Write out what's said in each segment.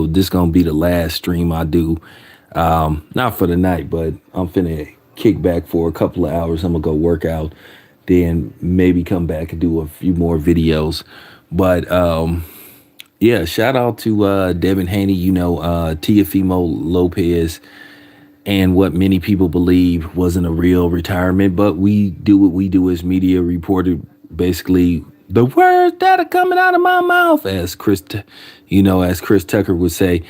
this gonna be the last stream I do. Not for the night, but I'm finna kick back for a couple of hours. I'm gonna go work out, then maybe come back and do a few more videos. But yeah, shout out to Devin Haney, Tiafimo Lopez, and what many people believe wasn't a real retirement. But we do what we do as media reported, basically the words that are coming out of my mouth, as as Chris Tucker would say.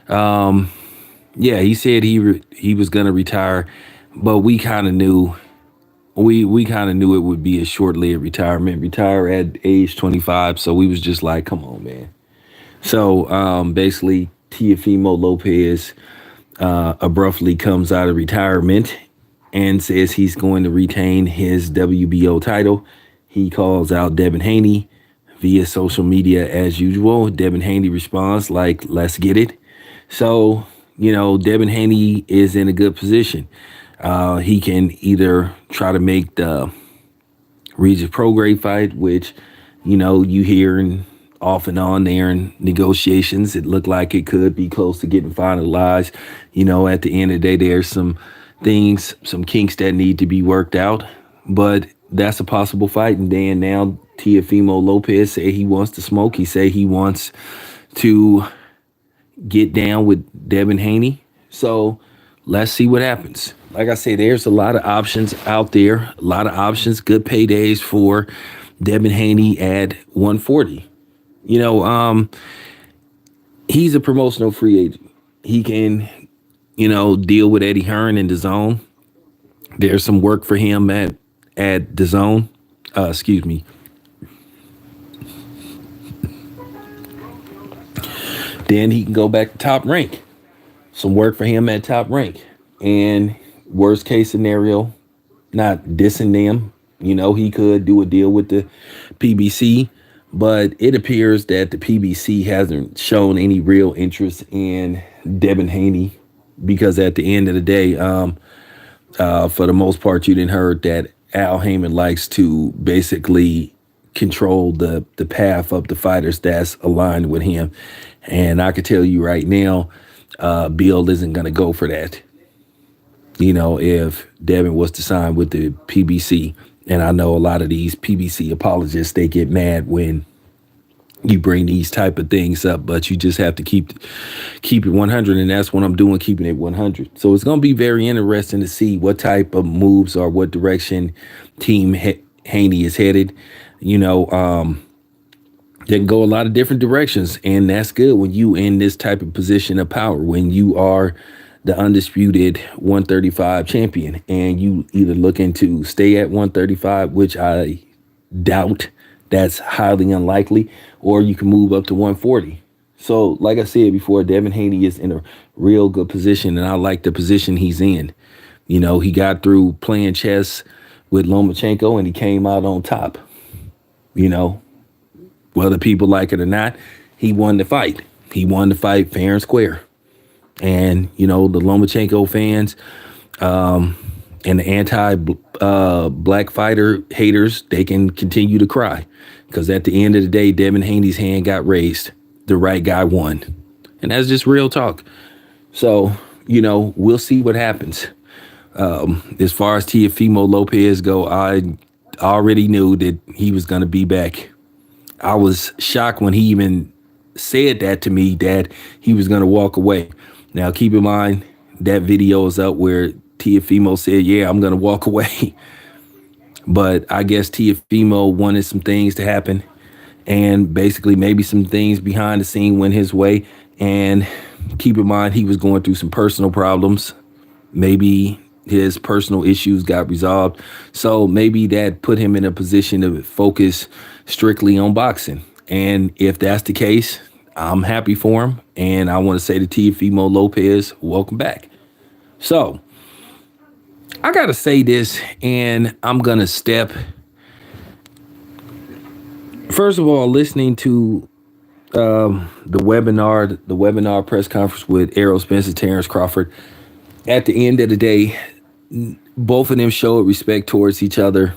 Yeah, he said he was gonna retire, but we kind of knew it would be a short-lived retirement, retire at age 25. So we was just like, come on, man. So basically, Tiafimo Lopez abruptly comes out of retirement and says he's going to retain his WBO title. He calls out Devin Haney via social media as usual. Devin Haney responds like, let's get it. So, Devin Haney is in a good position. He can either try to make the Regis Prograis fight, which, you hear off and on there in negotiations. It looked like it could be close to getting finalized. At the end of the day, there's some things, some kinks that need to be worked out, but that's a possible fight. And then now Tiafimo Lopez say he wants to smoke. He say he wants to get down with Devin Haney. So let's see what happens. Like I say, there's a lot of options out there, a lot of options, good paydays for Devin Haney at 140. He's a promotional free agent. He can, deal with Eddie Hearn in the zone. There's some work for him at the zone. Excuse me. Then he can go back to Top Rank. Some work for him at Top Rank. And worst case scenario, not dissing them, he could do a deal with the PBC, but it appears that the PBC hasn't shown any real interest in Devin Haney because at the end of the day, for the most part, you didn't heard that Al Heyman likes to basically control the path of the fighters that's aligned with him. And I can tell you right now, Bill isn't going to go for that. If Devin was to sign with the PBC, and I know a lot of these PBC apologists, they get mad when you bring these type of things up, but you just have to keep it 100, and that's what I'm doing, keeping it 100. So it's going to be very interesting to see what type of moves or what direction Team Haney is headed. They can go a lot of different directions, and that's good when you in this type of position of power, when you are the undisputed 135 champion, and you either looking to stay at 135, which I doubt, that's highly unlikely, or you can move up to 140. So like I said before, Devin Haney is in a real good position, and I like the position he's in. He got through playing chess with Lomachenko, and he came out on top. Whether people like it or not, he won the fight. He won the fight fair and square. And, the Lomachenko fans and the anti-black fighter haters, they can continue to cry. Because at the end of the day, Devin Haney's hand got raised. The right guy won. And that's just real talk. So, we'll see what happens. As far as Tiafimo Lopez go, I already knew that he was going to be back. I was shocked when he even said that to me, that he was going to walk away. Now, keep in mind, that video is up where Tiafimo said, yeah, I'm going to walk away. But I guess Tiafimo wanted some things to happen, and basically maybe some things behind the scene went his way. And keep in mind, he was going through some personal problems. Maybe his personal issues got resolved. So maybe that put him in a position to focus strictly on boxing. And if that's the case, I'm happy for him. And I want to say to Tiafimo Lopez, welcome back. So I got to say this, and I'm going to step. First of all, listening to the webinar press conference with Errol Spence, Terrence Crawford, at the end of the day, both of them showed respect towards each other.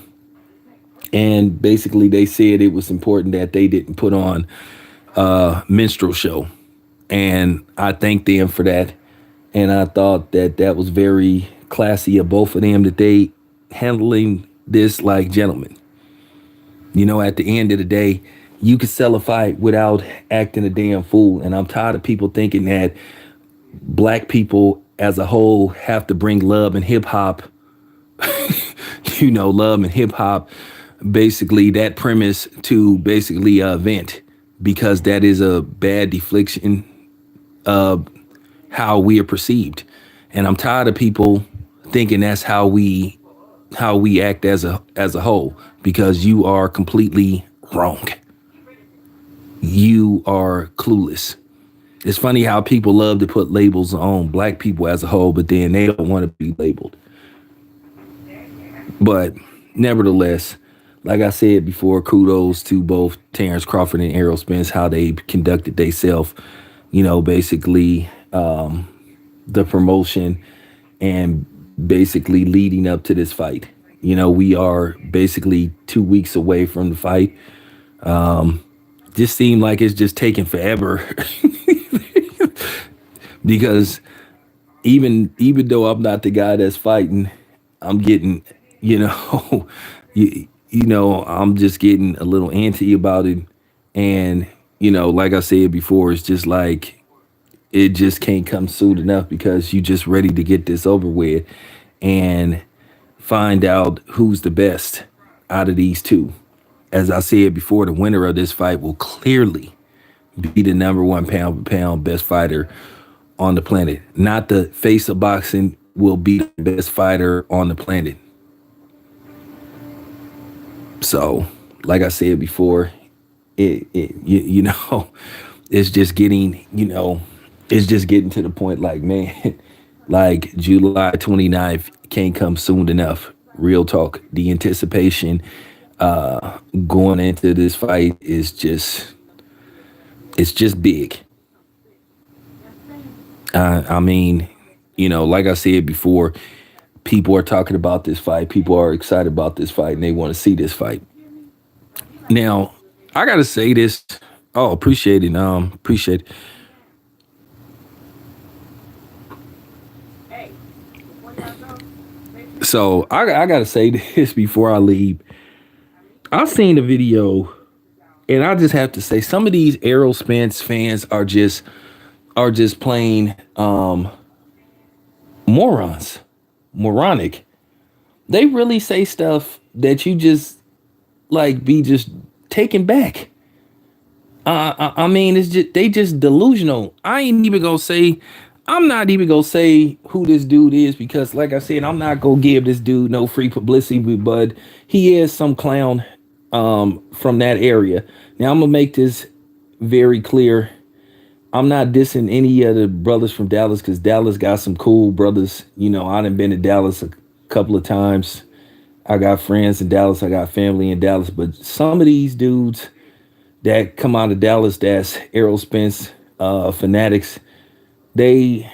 And basically they said it was important that they didn't put on a minstrel show. And I thanked them for that. And I thought that that was very classy of both of them that they handling this like gentlemen. You know, at the end of the day, you can sell a fight without acting a damn fool. And I'm tired of people thinking that black people as a whole have to bring love and hip hop, love and hip hop, basically that premise to basically event because that is a bad deflection of how we are perceived. And I'm tired of people thinking that's how we act as a whole because you are completely wrong. You are clueless. It's funny how people love to put labels on black people as a whole, but then they don't want to be labeled. But nevertheless, like I said before, kudos to both Terrence Crawford and Errol Spence, how they conducted themselves, basically the promotion and basically leading up to this fight. We are basically 2 weeks away from the fight. Just seemed like it's just taking forever because even though I'm not the guy that's fighting, I'm getting, you know, I'm just getting a little antsy about it. And, like I said before, it's just like it just can't come soon enough because you just ready to get this over with and find out who's the best out of these two. As I said before, the winner of this fight will clearly be the number one pound for pound best fighter on the planet. Not the face of boxing will be the best fighter on the planet. So, like I said before, it's just getting, it's just getting to the point like, man, like July 29th can't come soon enough. Real talk. The anticipation going into this fight is it's just big. I mean, like I said before, people are talking about this fight. People are excited about this fight and they want to see this fight. Now, I gotta say this. Oh, appreciate it. Appreciate it. So I gotta say this before I leave. I've seen the video, and I just have to say some of these Errol Spence fans are just plain morons, moronic. They really say stuff that you just like be just taken back. I mean, it's just they just delusional. I'm not even gonna say who this dude is because, like I said, I'm not gonna give this dude no free publicity. But he is some clown from that area. Now I'm gonna make this very clear. I'm not dissing any of the brothers from Dallas because Dallas got some cool brothers. I done been to Dallas a couple of times. I got friends in Dallas. I got family in Dallas. But some of these dudes that come out of Dallas, that's Errol Spence fanatics, they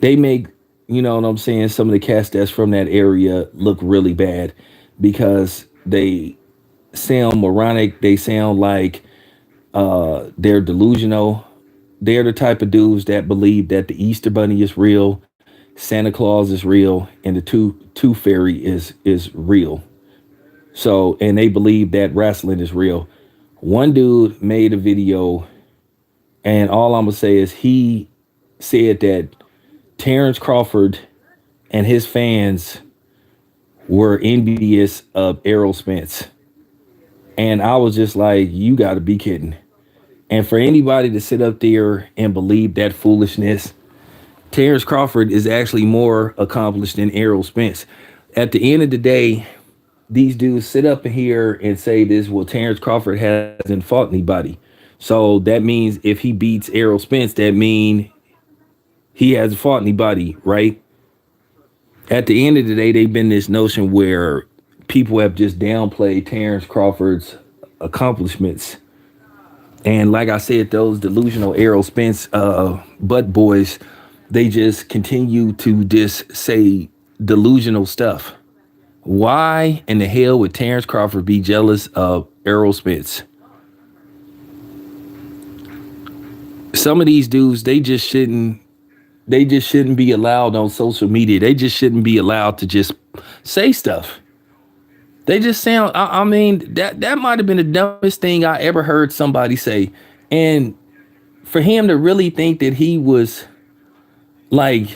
make, you know what I'm saying, some of the cats that's from that area look really bad because they sound moronic. They sound like they're delusional. They're the type of dudes that believe that the Easter Bunny is real, Santa Claus is real, and the Tooth Fairy is real. So, and they believe that wrestling is real. One dude made a video, and all I'm gonna say is he said that Terrence Crawford and his fans were envious of Errol Spence. And I was just like, you got to be kidding. And for anybody to sit up there and believe that foolishness, Terrence Crawford is actually more accomplished than Errol Spence. At the end of the day, these dudes sit up in here and say this, well, Terrence Crawford hasn't fought anybody. So that means if he beats Errol Spence, that means he hasn't fought anybody, right? At the end of the day, they've been this notion where people have just downplayed Terrence Crawford's accomplishments. And like I said, those delusional Errol Spence butt boys, they just continue to just say delusional stuff. Why in the hell would Terrence Crawford be jealous of Errol Spence? Some of these dudes, they just shouldn't be allowed on social media. They just shouldn't be allowed to just say stuff. They just sound. I mean, that might have been the dumbest thing I ever heard somebody say. And for him to really think that he was like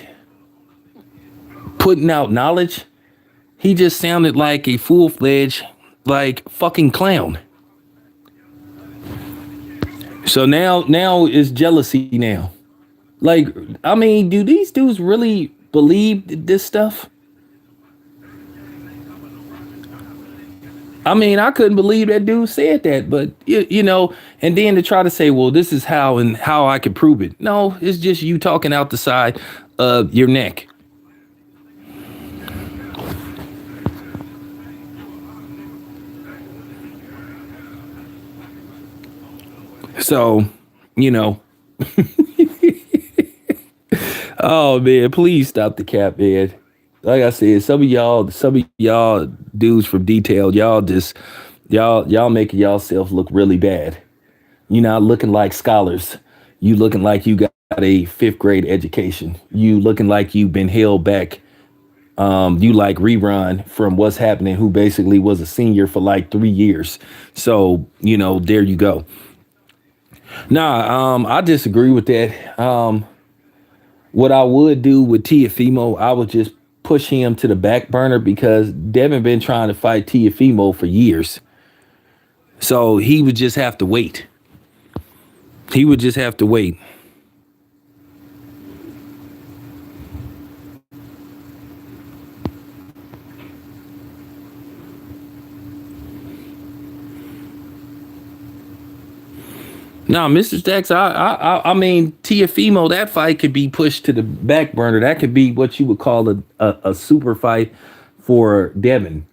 putting out knowledge, he just sounded like a full fledged like fucking clown. So now it's jealousy now. Like, I mean, do these dudes really believe this stuff? I mean, I couldn't believe that dude said that, but and then to try to say, well, this is how and how I can prove it. No, it's just you talking out the side of your neck. So, you know, oh man, please stop the cap, man. Like I said, some of y'all dudes from detail, y'all making yourself look really bad. You not looking like scholars. You looking like you got a fifth grade education. You looking like you've been held back. You like rerun from what's happening, who basically was a senior for like 3 years. So, there you go. Nah, I disagree with that. What I would do with Tiafimo, I would just push him to the back burner because Devin been trying to fight Tiafimo for years. So he would just have to wait. He would just have to wait. No, Mr. Stacks, I mean, Tiafimo, that fight could be pushed to the back burner. That could be what you would call a super fight for Devin.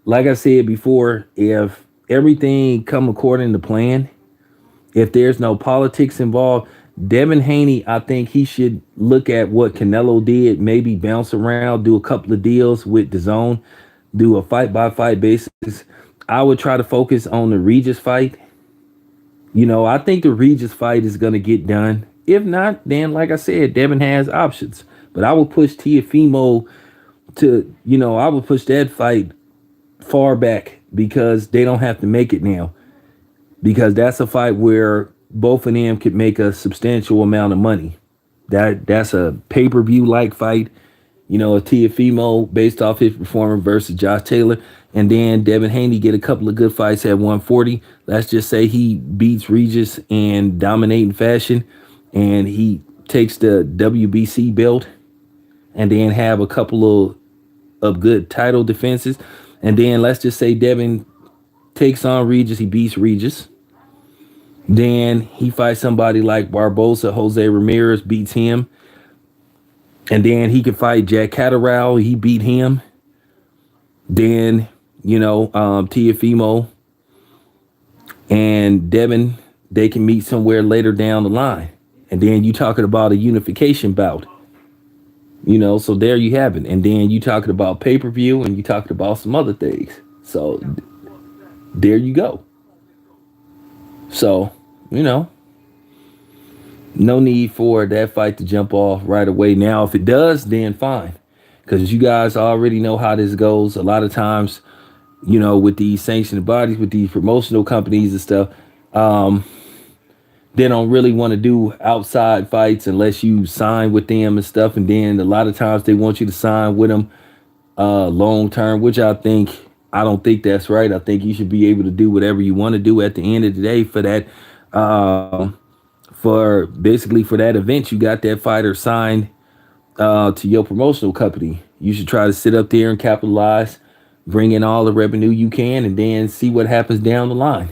Like I said before, if everything come according to plan, if there's no politics involved, Devin Haney, I think he should look at what Canelo did, maybe bounce around, do a couple of deals with the zone, do a fight by fight basis. I would try to focus on the Regis fight. I think the Regis fight is going to get done. If not, then like I said, Devin has options. But I would push Tiafimo I would push that fight far back because they don't have to make it now. Because that's a fight where both of them could make a substantial amount of money. That's a pay-per-view like fight. A Tiafimo based off his performance versus Josh Taylor. And then Devin Haney get a couple of good fights at 140. Let's just say he beats Regis in dominating fashion and he takes the WBC belt and then have a couple of good title defenses. And then let's just say Devin takes on Regis, he beats Regis. Then he fights somebody like Barbosa, Jose Ramirez beats him. And then he can fight Jack Catterall, he beat him. Then, Tiafimo and Devin, they can meet somewhere later down the line. And then you talking about a unification bout. So there you have it. And then you talking about pay-per-view and you talking about some other things. So there you go. So, no need for that fight to jump off right away. Now, if it does, then fine. Because you guys already know how this goes. A lot of times, with these sanctioned bodies, with these promotional companies and stuff, they don't really want to do outside fights unless you sign with them and stuff. And then a lot of times they want you to sign with them long term, which I don't think that's right. I think you should be able to do whatever you want to do at the end of the day for that. For that event, you got that fighter signed to your promotional company. You should try to sit up there and capitalize, bring in all the revenue you can, and then see what happens down the line.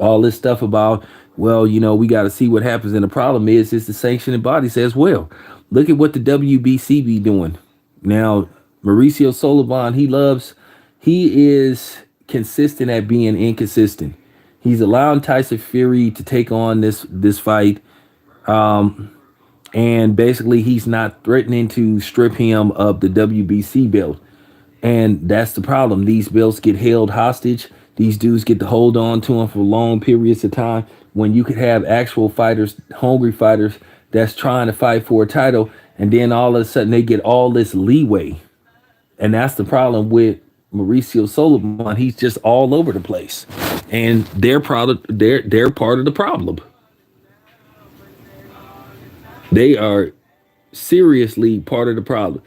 All this stuff about, well, we got to see what happens. And the problem is the sanctioning body says, well, look at what the WBC be doing. Now, Mauricio Sullivan, he is consistent at being inconsistent. He's allowing Tyson Fury to take on this fight. And basically he's not threatening to strip him of the WBC belt. And that's the problem. These belts get held hostage. These dudes get to hold on to them for long periods of time. when you could have actual fighters, hungry fighters that's trying to fight for a title, and then all of a sudden they get all this leeway. And that's the problem with Mauricio Sullivan. He's just all over the place. And they're part of the problem. They are seriously part of the problem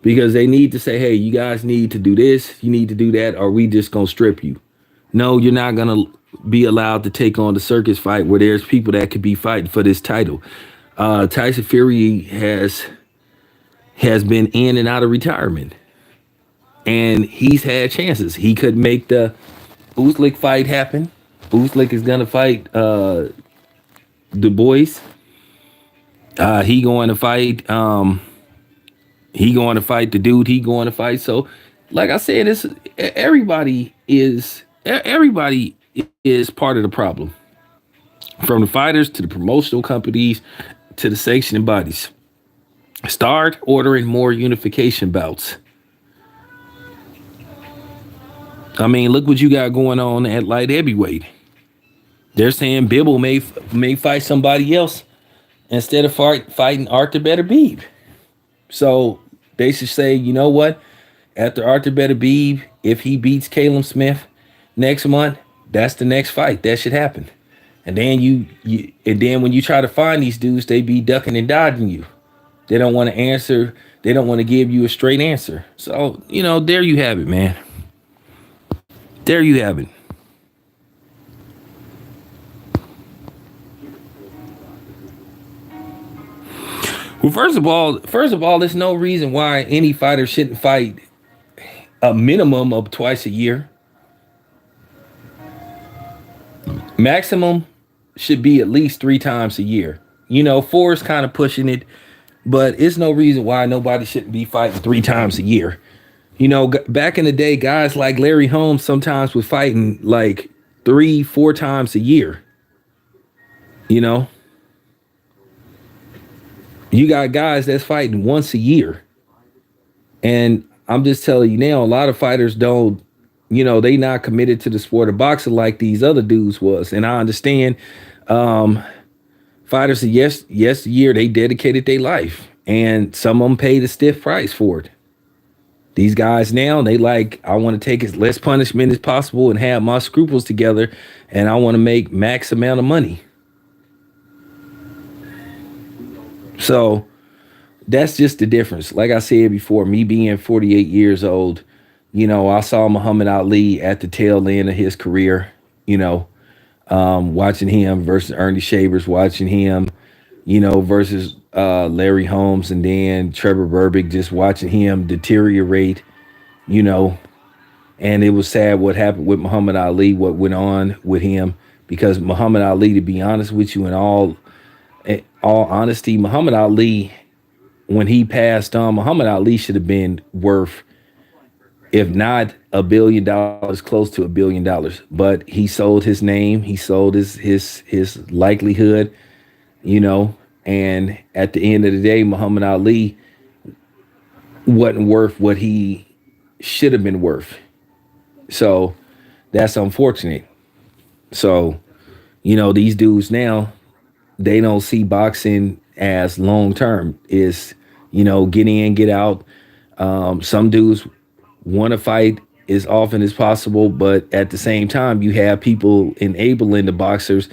because they need to say, hey, you guys need to do this, you need to do that, or we just gonna strip you. No, you're not gonna be allowed to take on the circus fight where there's people that could be fighting for this title. Tyson Fury has been in and out of retirement, and he's had chances. He could make the Uslyk fight happen. Uslyk is gonna fight Du Bois. He going to fight. He going to fight the dude. He going to fight. So, like I said, it's everybody is part of the problem. From the fighters to the promotional companies to the sanctioning bodies. Start ordering more unification bouts. I mean, look what you got going on at light heavyweight. They're saying Bibble may fight somebody else instead of fighting Arthur Beterbiev. So they should say, you know what? After Arthur Beterbiev, if he beats Caleb Smith next month, that's the next fight. That should happen. And then and then when you try to find these dudes, they be ducking and dodging you. They don't want to answer. They don't want to give you a straight answer. So, there you have it, man. There you have it. Well, first of all, there's no reason why any fighter shouldn't fight a minimum of twice a year. Maximum should be at least 3 times a year. 4 is kind of pushing it, but it's no reason why nobody shouldn't be fighting 3 times a year. Back in the day, guys like Larry Holmes sometimes was fighting like 3-4 times a year. You got guys that's fighting once a year. And I'm just telling you now, a lot of fighters don't, they not committed to the sport of boxing like these other dudes was. And I understand fighters say yes a year, they dedicated their life. And some of them paid a stiff price for it. These guys now, they I want to take as less punishment as possible and have my scruples together. And I want to make max amount of money. So that's just the difference. Like I said before, me being 48 years old, I saw Muhammad Ali at the tail end of his career, watching him versus Ernie Shavers, watching him, versus Larry Holmes, and then Trevor Berbick, just watching him deteriorate, and it was sad what happened with Muhammad Ali, what went on with him, because Muhammad Ali, to be honest with you, in all honesty, Muhammad Ali, when he passed on, Muhammad Ali should have been worth, if not $1 billion, close to $1 billion. But he sold his name, he sold his likelihood, and at the end of the day, Muhammad Ali wasn't worth what he should have been worth. So that's unfortunate. So, these dudes now, they don't see boxing as long term. Is get in, get out. Some dudes want to fight as often as possible, but at the same time, you have people enabling the boxers,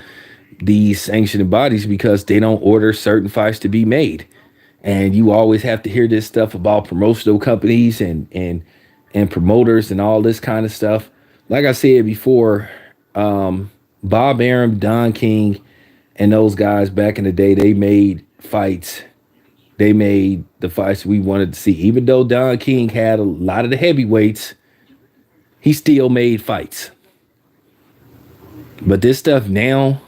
these sanctioning bodies, because they don't order certain fights to be made. And you always have to hear this stuff about promotional companies and promoters and all this kind of stuff. Like I said before, Bob Arum, Don King, and those guys back in the day, they made fights. They made the fights we wanted to see. Even though Don King had a lot of the heavyweights, he still made fights. But this stuff now,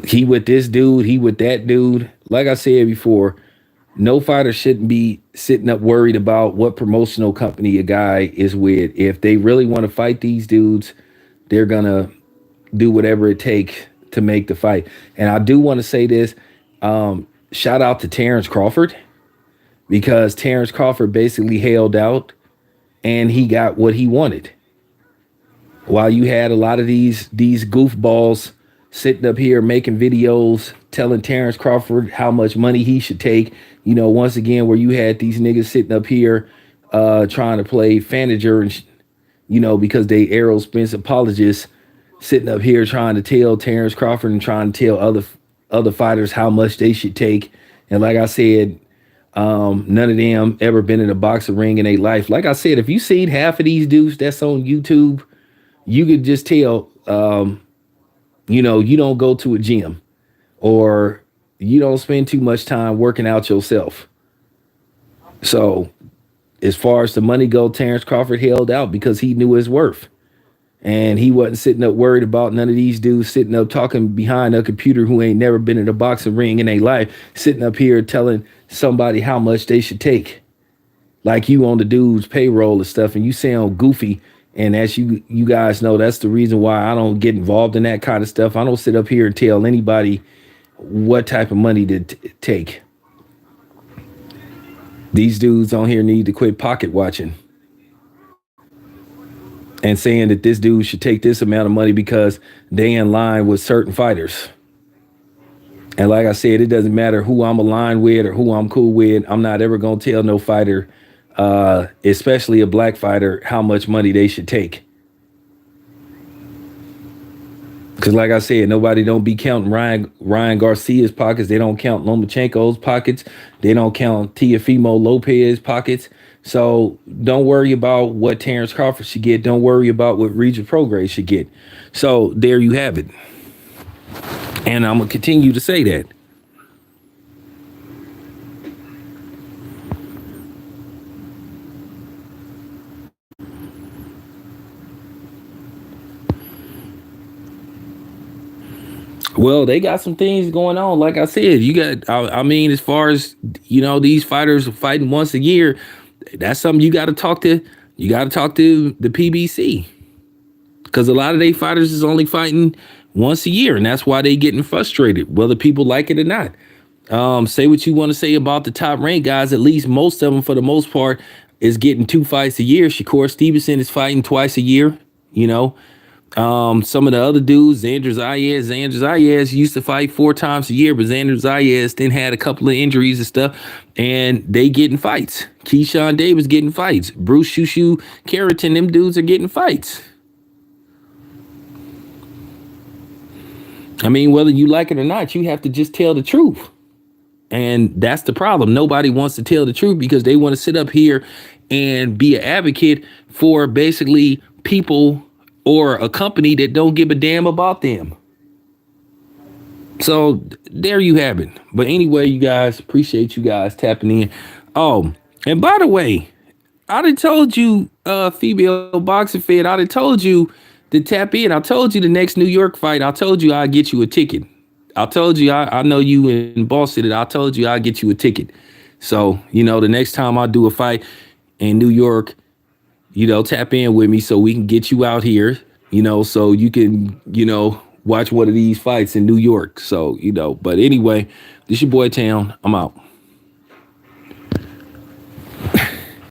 he with this dude, he with that dude. Like I said before, no fighter shouldn't be sitting up worried about what promotional company a guy is with. If they really want to fight these dudes, they're going to do whatever it takes to make the fight. And I do want to say this, shout out to Terrence Crawford, because Terrence Crawford basically held out and he got what he wanted. While you had a lot of these goofballs sitting up here making videos telling Terrence Crawford how much money he should take, once again, where you had these niggas sitting up here trying to play Fanager and because they Errol Spence apologists sitting up here trying to tell Terrence Crawford and trying to tell other fighters how much they should take. And like I said, none of them ever been in a boxing ring in their life. Like I said, if you seen half of these dudes that's on YouTube, you could just tell, you don't go to a gym or you don't spend too much time working out yourself. So as far as the money go, Terrence Crawford held out because he knew his worth. And he wasn't sitting up worried about none of these dudes sitting up talking behind a computer who ain't never been in a boxing ring in their life, sitting up here telling somebody how much they should take. Like you on the dude's payroll and stuff, and you sound goofy. And as you guys know, that's the reason why I don't get involved in that kind of stuff. I don't sit up here and tell anybody what type of money to take. These dudes on here need to quit pocket watching and saying that this dude should take this amount of money because they in line with certain fighters. And like I said, it doesn't matter who I'm aligned with or who I'm cool with. I'm not ever going to tell no fighter, especially a black fighter, how much money they should take. Because like I said, nobody don't be counting Ryan Garcia's pockets. They don't count Lomachenko's pockets. They don't count Teofimo Lopez's pockets. So don't worry about what Terrence Crawford should get. Don't worry about what Regis Prograis should get. So there you have it. And I'm going to continue to say that. Well, they got some things going on. Like I said, you got, I mean, as far as, these fighters fighting once a year, that's something you got to talk to. You got to talk to the PBC because a lot of they fighters is only fighting once a year. And that's why they getting frustrated, whether people like it or not. Say what you want to say about the top ranked guys. At least most of them, for the most part, is getting 2 fights a year. Shakur Stevenson is fighting twice a year, Some of the other dudes, Xander Zayas used to fight 4 times a year, but Xander Zayas then had a couple of injuries and stuff, and they getting fights. Keyshawn Davis getting fights. Bruce Shushu Carrington, them dudes are getting fights. I mean, whether you like it or not, you have to just tell the truth. And that's the problem. Nobody wants to tell the truth because they want to sit up here and be an advocate for basically people or a company that don't give a damn about them. So there you have it. But anyway, you guys, appreciate you guys tapping in. Oh, and by the way, I done told you, female boxing fan, I done told you to tap in. I told you the next New York fight, I told you I'd get you a ticket. I told you, I know you in Boston, I told you I'd get you a ticket. So, the next time I do a fight in New York, tap in with me so we can get you out here, so you can, watch one of these fights in New York. So, but anyway, this your boy Town. I'm out.